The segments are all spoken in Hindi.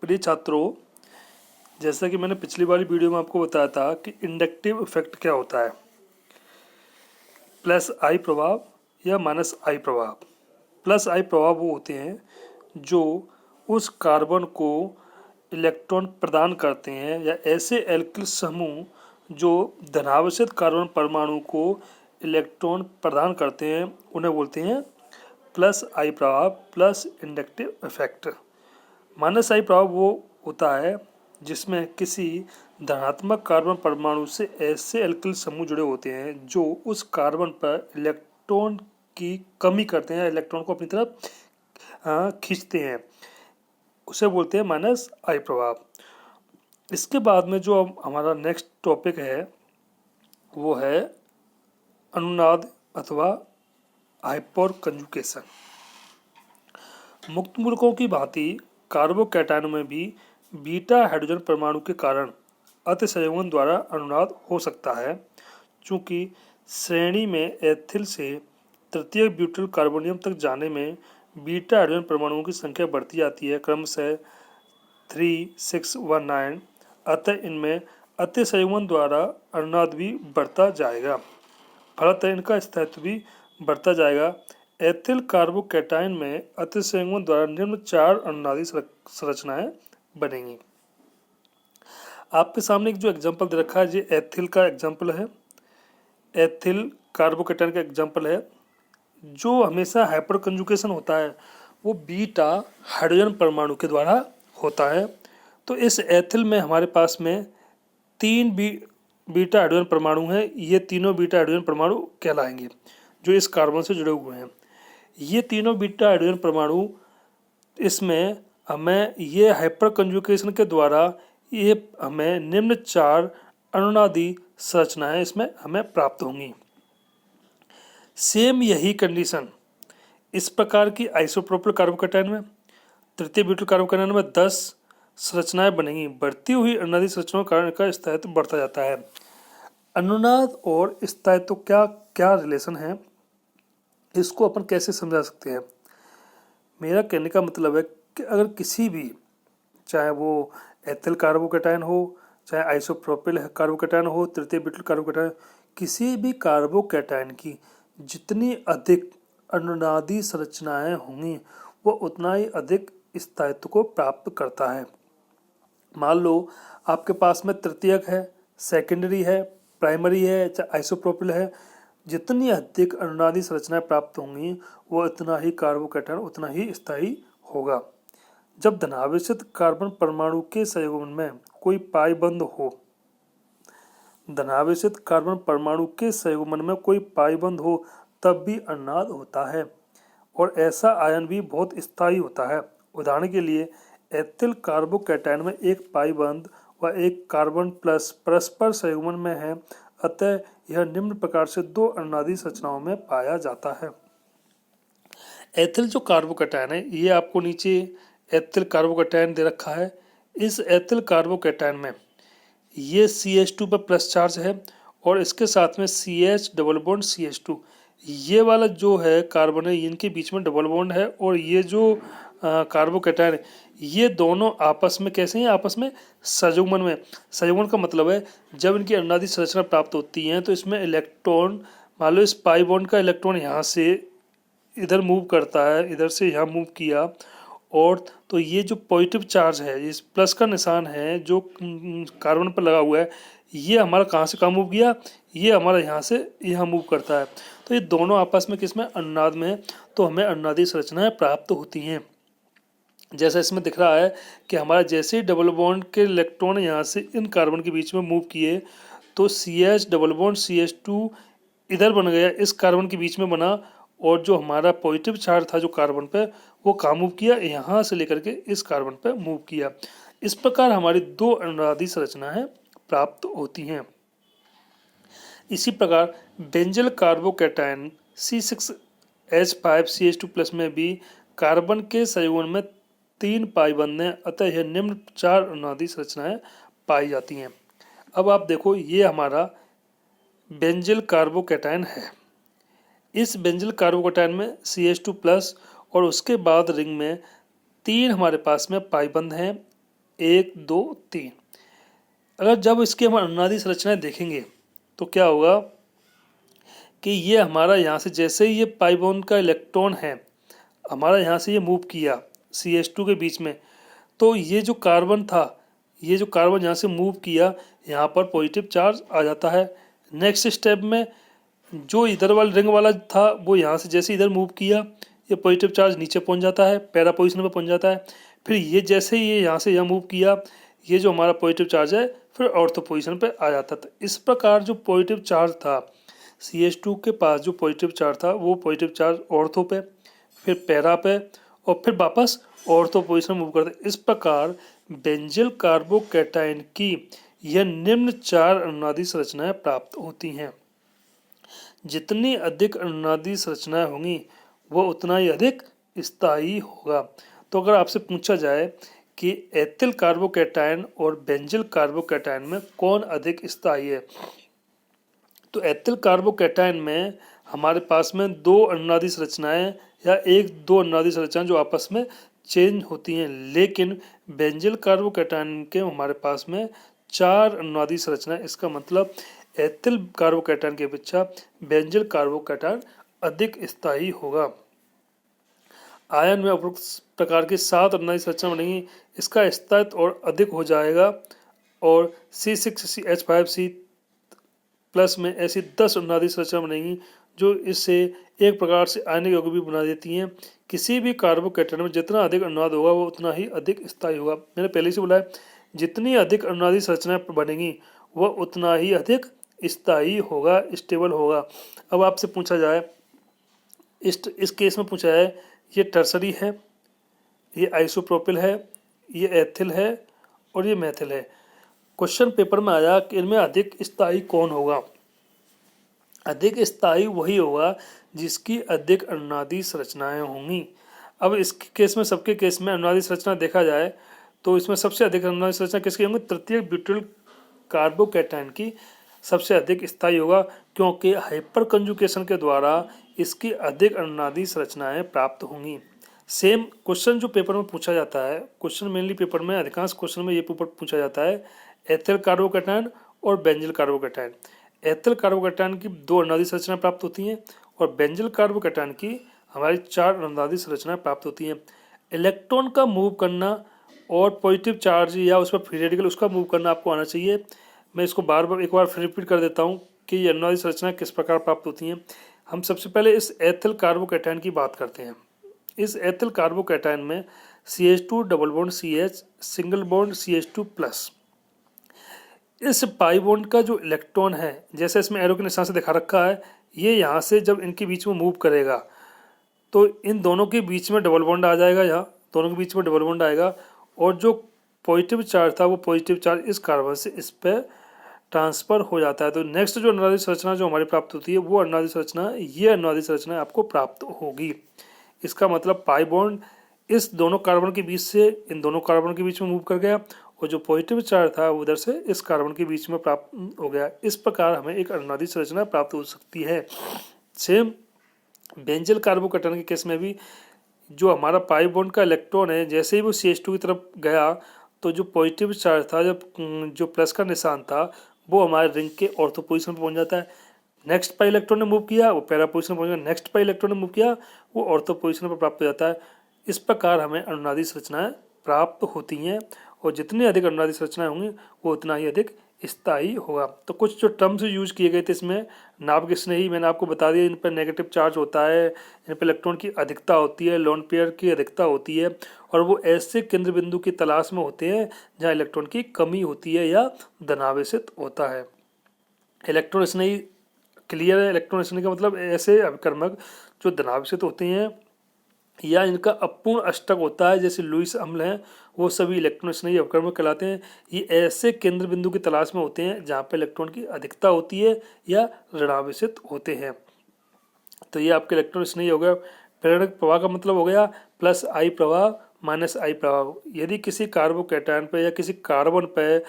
प्रिय छात्रों, जैसा कि मैंने पिछली वाली वीडियो में आपको बताया था कि इंडक्टिव इफेक्ट क्या होता है, प्लस आई प्रभाव या माइनस आई प्रभाव। प्लस आई प्रभाव वो होते हैं जो उस कार्बन को इलेक्ट्रॉन प्रदान करते हैं या ऐसे एल्किल समूह जो धनावेशित कार्बन परमाणु को इलेक्ट्रॉन प्रदान करते हैं उन्हें बोलते हैं प्लस आई प्रभाव, प्लस इंडक्टिव इफेक्ट। माइनस आई प्रभाव वो होता है जिसमें किसी धनात्मक कार्बन परमाणु से ऐसे एल्किल समूह जुड़े होते हैं जो उस कार्बन पर इलेक्ट्रॉन की कमी करते हैं, इलेक्ट्रॉन को अपनी तरफ खींचते हैं, उसे बोलते हैं माइनस आई प्रभाव। इसके बाद में जो हमारा नेक्स्ट टॉपिक है वो है अनुनाद अथवा हाइपर कंजुगेशन। मुक्त मूलकों की भांति कार्बोकैटायनों में भी बीटा हाइड्रोजन परमाणु के कारण अतिसंयोजन द्वारा अनुनाद हो सकता है। चूंकि श्रेणी में एथिल से तृतीय ब्यूटाइल कार्बोनियम तक जाने में बीटा हाइड्रोजन परमाणुओं की संख्या बढ़ती जाती है, क्रमशः 3, 6 व 9। अतः इनमें अतिसंयोजन द्वारा अनुनाद भी बढ़ता जाएगा, फलतः इनका स्थायित्व भी बढ़ता जाएगा। एथिल कार्बोकैटायन में अतिसंयोजन द्वारा निम्न 4 अनुनादी संरचनाएं बनेंगी। आपके सामने एक जो एग्जांपल दे रखा है ये एथिल का एग्जांपल है, एथिल कार्बोकैटायन का एग्जांपल है। जो हमेशा हाइपर कंजुगेशन होता है वो बीटा हाइड्रोजन परमाणु के द्वारा होता है। तो इस एथिल में हमारे पास में 3 बीटा हाइड्रोजन परमाणु हैं। ये तीनों बीटा हाइड्रोजन परमाणु कहलाएंगे जो इस कार्बन से जुड़े हुए हैं। ये तीनों बीटा हाइड्रोजन परमाणु, इसमें हमें ये हाइपर कंजुगेशन के द्वारा ये हमें निम्न 4 अनुनादी संरचनाएं इसमें हमें प्राप्त होंगी। सेम यही कंडीशन इस प्रकार की आइसोप्रोपिल कार्बोकैटायन में, तृतीय ब्यूटाइल कार्बोकैटायन में 10 संरचनाएं बनेंगी। बढ़ती हुई अनुनादी संरचनाओं के कारण का स्थायित्व बढ़ता जाता है। अनुनाद और स्थायित्व क्या क्या रिलेशन है, इसको अपन कैसे समझा सकते हैं। मेरा कहने का मतलब है कि अगर किसी भी, चाहे वो एथिल कार्बोकैटायन हो, चाहे आइसोप्रोपिल कार्बोकैटायन हो, तृतीय ब्यूटाइल कार्बोकैटायन, किसी भी कार्बोकैटायन की जितनी अधिक अनुनादी संरचनाएं होंगी वो उतना ही अधिक स्थायित्व को प्राप्त करता है। मान लो आपके पास में तृतीयक है, सेकेंडरी है, प्राइमरी है, चाहे आइसोप्रोपिल है, जितनी अधिक अनुनादी संरचनाएं प्राप्त होंगी वो इतना ही कार्बोकैटायन उतना ही स्थायी होगा। जब धनावेशित कार्बन परमाणु के संयोजन में कोई पाई बंद हो, धनावेशित कार्बन परमाणु के संयोजन में कोई पाई बंद हो तब भी अनुनाद होता है और ऐसा आयन भी बहुत स्थायी होता है। उदाहरण के लिए एथिल कार्बोकैटायन में एक पाई बंद व एक कार्बन प्लस परस्पर संयोजन में है, अतः यह निम्न प्रकार से 2 अनुनादी संरचनाओं में पाया जाता है। एथिल जो कार्बोकैटायन है, ये आपको नीचे एथिल कार्बोकैटायन दे रखा है। इस एथिल कार्बोकैटायन में ये CH2 पर प्लस चार्ज है और इसके साथ में CH डबल बॉन्ड CH2, ये वाला जो है कार्बन है इनके बीच में डबल बॉन्ड है। और ये जो कार्बोकैटायन है ये दोनों आपस में कैसे हैं, आपस में संयुग्मन में। संयुग्मन का मतलब है जब इनकी अनुनादी संरचना प्राप्त होती है तो इसमें इलेक्ट्रॉन, मान लो इस पाई बॉन्ड का इलेक्ट्रॉन यहाँ से इधर मूव करता है, इधर से यहाँ मूव किया, और तो ये जो पॉजिटिव चार्ज है, इस प्लस का निशान है जो कार्बन पर लगा हुआ है, ये हमारा कहाँ से कहाँ मूव किया, ये हमारा यहाँ से यहाँ मूव करता है। तो ये दोनों आपस में किसमें, अनुनाद में, तो हमें अनुनादी संरचनाएं प्राप्त होती हैं। जैसा इसमें दिख रहा है कि हमारा जैसे ही डबल बॉन्ड के इलेक्ट्रॉन यहाँ से इन कार्बन के बीच में मूव किए तो CH डबल बॉन्ड CH2 इधर बन गया, इस कार्बन के बीच में बना, और जो हमारा पॉजिटिव चार्ज था जो कार्बन पे वो कहाँ मूव किया, यहाँ से लेकर के इस कार्बन पे मूव किया। इस प्रकार हमारी 2 अनुनादी संरचनाएं प्राप्त होती हैं। इसी प्रकार बेंजल कार्बोकैटायन C6H5CH2+ में भी कार्बन के संयोजन में 3 पाई बंद हैं, अतः यह निम्न 4 अनुनादी संरचनाएं पाई जाती हैं। अब आप देखो ये हमारा बेंजल कार्बोकैटायन है। इस बेंजल कार्बोकैटायन में CH2+ और उसके बाद रिंग में 3 हमारे पास में पाई बंद हैं, 1 2 3। अगर जब इसके हम अनुनादी संरचनाएं देखेंगे तो क्या होगा कि ये हमारा यहाँ से जैसे ही ये पाई बॉन्ड का इलेक्ट्रॉन है हमारा यहाँ से ये मूव किया CH2 के बीच में, तो ये जो कार्बन था, ये जो कार्बन यहाँ से मूव किया यहाँ पर पॉजिटिव चार्ज आ जाता है। नेक्स्ट स्टेप में जो इधर वाला रिंग वाला था वो यहाँ से जैसे इधर मूव किया ये पॉजिटिव चार्ज नीचे पहुँच जाता है, पैरा पोजिशन पर पहुँच जाता है। फिर ये जैसे ही ये यहाँ से यहाँ मूव किया ये जो हमारा पॉजिटिव चार्ज है फिर ऑर्थो पोजिशन पे आ जाता था। इस प्रकार जो पॉजिटिव चार्ज था CH2 के पास, जो पॉजिटिव चार्ज था वो पॉजिटिव चार्ज ऑर्थो पे, फिर पैरा पे और फिर वापस ऑर्थो पोजिशन मूव करते। इस प्रकार बेंजील कार्बोकैटायन की यह निम्न 4 अनुनादी संरचनाएं प्राप्त होती हैं। जितनी अधिक अनुनादी संरचनाएं होंगी वो उतना ही अधिक स्थायी होगा। तो अगर आपसे पूछा जाए कि एथिल कार्बोकैटायन और बेंजील कार्बोकैटायन में कौन अधिक स्थायी है, तो एथिल कार्बोकैटायन में हमारे पास में 2 अनुनादी संरचनाएं या 1-2 अनुनादी संरचनाएं जो आपस में चेंज होती हैं, लेकिन बेंजील कार्बोकैटायन के हमारे पास में 4 अनुनादी संरचनाएं। इसका मतलब एथिल कार्बोकैटायन की अपेक्षा बेंजील कार्बोकैटायन अधिक स्थायी होगा। आयन में उपरोक्त प्रकार की 7 अनुनादी संरचना बनेगी, इसका स्थायित्व और अधिक हो जाएगा और C6H5C प्लस में ऐसी 10 अनुनादी संरचना बनेगी जो इससे एक प्रकार से आयनिक यौगिक भी बना देती हैं। किसी भी कार्बोकैटायन में जितना अधिक अनुनाद होगा वो उतना ही अधिक स्थायी होगा। मैंने पहले से बोला है जितनी अधिक अनुनादी संरचनाएं बनेंगी वह उतना ही अधिक स्थायी होगा, स्टेबल होगा। अब आपसे पूछा जाए इस केस में पूछा है ये टर्सरी है, ये आइसोप्रोपिल है, ये एथिल है और ये मेथिल है। क्वेश्चन पेपर में आया कि इनमें अधिक स्थायी कौन होगा। अधिक स्थायी वही होगा जिसकी अधिक अनुनादी संरचनाएं होंगी। अब इस केस में, सबके केस में अनुनादी संरचना देखा जाए तो इसमें सबसे अधिक अनुनादी संरचना किसकी होंगी? तृतीयक ब्यूटाइल कार्बोकैटायन की सबसे अधिक स्थायी होगा, क्योंकि हाइपर कंजुगेशन के द्वारा इसकी अधिक अनुनादी संरचनाएं प्राप्त होंगी। सेम क्वेश्चन जो पेपर में पूछा जाता है, क्वेश्चन मेनली पेपर में अधिकांश क्वेश्चन में ये पेपर पूछा जाता है एथिल कार्बोकैटायन और बेंजील कार्बोकैटायन। एथिल कार्बोकैटायन की 2 अनुनादी संरचनाएं प्राप्त होती हैं और बेंजील कार्बोकैटायन की हमारी 4 अनुनादी संरचनाएं प्राप्त होती हैं। इलेक्ट्रॉन का मूव करना और पॉजिटिव चार्ज या उस पर फ्री रेडिकल उसका मूव करना आपको आना चाहिए। मैं इसको बार बार एक बार फिर रिपीट कर देता हूँ कि ये अनुनादी संरचनाएं किस प्रकार प्राप्त होती हैं। हम सबसे पहले इस एथिल कार्बोकैटायन की बात करते हैं। इस एथिल कार्बोकैटायन में CH2 double bond CH single bond CH2 plus. इस पाई बॉन्ड का जो इलेक्ट्रॉन है, जैसे इसमें एरो के निशान से दिखा रखा है, ये यहाँ से जब इनके बीच में मूव करेगा तो इन दोनों के बीच में डबल बॉन्ड आ जाएगा, यहाँ दोनों के बीच में डबल बॉन्ड आएगा और जो पॉजिटिव चार्ज था वो पॉजिटिव चार्ज इस कार्बन से इस पर ट्रांसफर हो जाता है। तो नेक्स्ट जो अनुनादी संरचना जो हमारी प्राप्त होती है वो अनुनादी संरचना, ये अनुनादी संरचना आपको प्राप्त होगी। इसका मतलब पाई बॉन्ड इस दोनों कार्बन के बीच से इन दोनों कार्बन के बीच में मूव कर गया और जो पॉजिटिव चार्ज था वो उधर से इस कार्बन के बीच में प्राप्त हो गया। इस प्रकार हमें एक अनुनादी संरचना प्राप्त हो सकती है। सेम बेंजील कार्बोकैटायन के केस में भी जो हमारा पाई बॉन्ड का इलेक्ट्रॉन है, जैसे ही वो CH2 की तरफ गया तो जो पॉजिटिव चार्ज था, जब जो प्लस का निशान था वो हमारे रिंग के ऑर्थो पोजिशन पर पहुंच जाता है। नेक्स्ट पाई इलेक्ट्रॉन ने मूव किया वो पैरा पोजिशन पर पहुंच गया, नेक्स्ट पाई इलेक्ट्रॉन ने मूव किया वो ऑर्थो पोजिशन पर प्राप्त हो जाता है। इस प्रकार हमें अनुनादी संरचनाएं प्राप्त होती हैं और जितनी अधिक अनुनादी संरचनाएं होंगी वो उतना ही अधिक स्थायी होगा। तो कुछ जो टर्म्स यूज किए गए थे इसमें, नाभिक स्नेही मैंने आपको बता दिया, इन पर नेगेटिव चार्ज होता है, इन पर इलेक्ट्रॉन की अधिकता होती है, लोन पेयर की अधिकता होती है और वो ऐसे केंद्र बिंदु की तलाश में होते हैं जहाँ इलेक्ट्रॉन की कमी होती है या धनावेशित होता है। इलेक्ट्रॉन स्नेही क्लियर है। इलेक्ट्रॉन स्नेही का मतलब ऐसे अभिकर्मक जो धनावेशित होते हैं या इनका अपूर्ण अष्टक होता है, जैसे लुईस अम्ल हैं, वो सभी इलेक्ट्रॉन स्नेही अभिकर्मक कहलाते हैं। ये ऐसे केंद्र बिंदु की तलाश में होते हैं जहाँ पे इलेक्ट्रॉन की अधिकता होती है या ऋणावेशित होते हैं। तो ये आपके इलेक्ट्रॉन स्नेही हो गया। प्रेरक प्रवाह का मतलब हो गया प्लस आई प्रवाह माइनस आई प्रवाह। यदि किसी कार्बोकैटायन पर या किसी कार्बन पर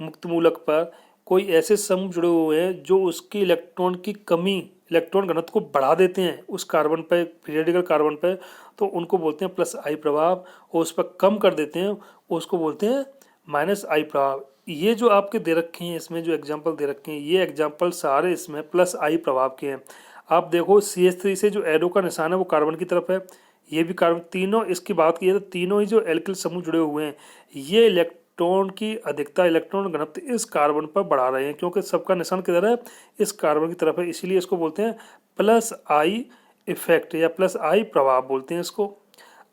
मुक्त मूलक पर कोई ऐसे समूह जुड़े हुए हैं जो उसकी इलेक्ट्रॉन की कमी, इलेक्ट्रॉन घनत्व को बढ़ा देते हैं उस कार्बन पर, पीरियडिकल कार्बन पर, तो उनको बोलते हैं प्लस आई प्रभाव, और उस पर कम कर देते हैं उसको बोलते हैं माइनस आई प्रभाव। ये जो आपके दे रखे हैं, इसमें जो एग्जाम्पल दे रखे हैं, ये एग्जाम्पल सारे इसमें प्लस आई प्रभाव के हैं। आप देखो CH3 से जो एरो का निशान है वो कार्बन की तरफ है, ये भी कार्बन, तीनों इसकी बात की है तो तीनों ही जो एल्किल समूह जुड़े हुए हैं ये इलेक्ट्रॉन की अधिकता, इलेक्ट्रॉन घनत्व इस कार्बन पर बढ़ा रहे हैं, क्योंकि सबका निशान किधर है, इस कार्बन की तरफ है, इसीलिए इसको बोलते हैं प्लस आई इफेक्ट या प्लस आई प्रभाव बोलते हैं इसको।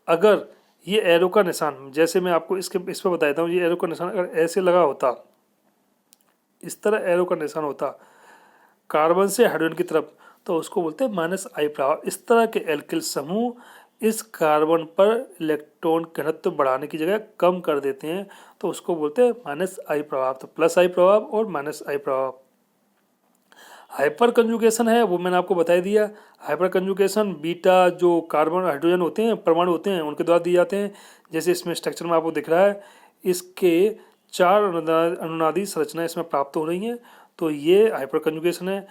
अगर ये एरो का निशान, जैसे मैं आपको इस पर बता देता हूँ, ये एरो का निशान अगर ऐसे लगा होता, इस तरह एरो का निशान होता कार्बन से हाइड्रोजन की तरफ, तो उसको बोलते हैं माइनस आई प्रभाव। इस तरह के एल्किल समूह इस कार्बन पर इलेक्ट्रॉन घनत्व बढ़ाने की जगह कम कर देते हैं, तो उसको बोलते हैं माइनस आई प्रभाव। तो प्लस आई प्रभाव और माइनस आई प्रभाव। हाइपर कंजुगेशन है वो मैंने आपको बता दिया। हाइपर कंजुगेशन बीटा जो कार्बन हाइड्रोजन होते हैं, परमाणु होते हैं, उनके द्वारा दिए जाते हैं। जैसे इसमें स्ट्रक्चर में आपको दिख रहा है, इसके 4 अनुनादी संरचना इसमें प्राप्त हो रही हैं, तो ये हाइपर कंजुगेशन है।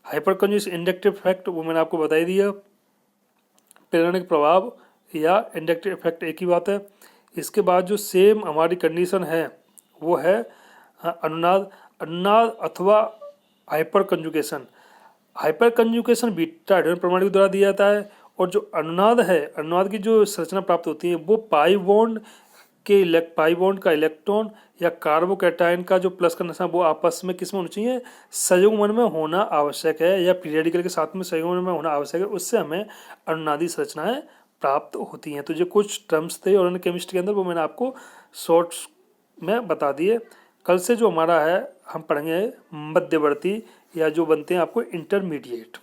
हाइपर कंजुगेशन इंडक्टिव इफेक्ट वो मैंने आपको बता दिया। प्रेरणिक प्रभाव या इंडक्टिव इफेक्ट एक ही बात है। इसके बाद जो सेम हमारी कंडीशन है वो है अनुनाद, अनुनाद अथवा hyper conjugation. Hyper conjugation beta hydrogen परमाणु के द्वारा दिया जाता है, और जो अनुनाद है, अनुनाद की जो संरचना प्राप्त होती है वो पाई बॉन्ड का इलेक्ट्रॉन या कार्बोकैटायन का जो प्लस का निशान वो आपस में किस में होना चाहिए, संयुग्मन में होना आवश्यक है, या पीरियडिकल के साथ में संयुग्मन में होना आवश्यक है, उससे हमें अनुनादी संरचनाएं प्राप्त होती हैं। तो जो कुछ टर्म्स थे ऑर्गेनिक केमिस्ट्री के अंदर वो मैंने आपको शॉर्ट्स में बता दिए। कल से जो हमारा है हम पढ़ेंगे मध्यवर्ती, या जो बनते हैं आपको इंटरमीडिएट।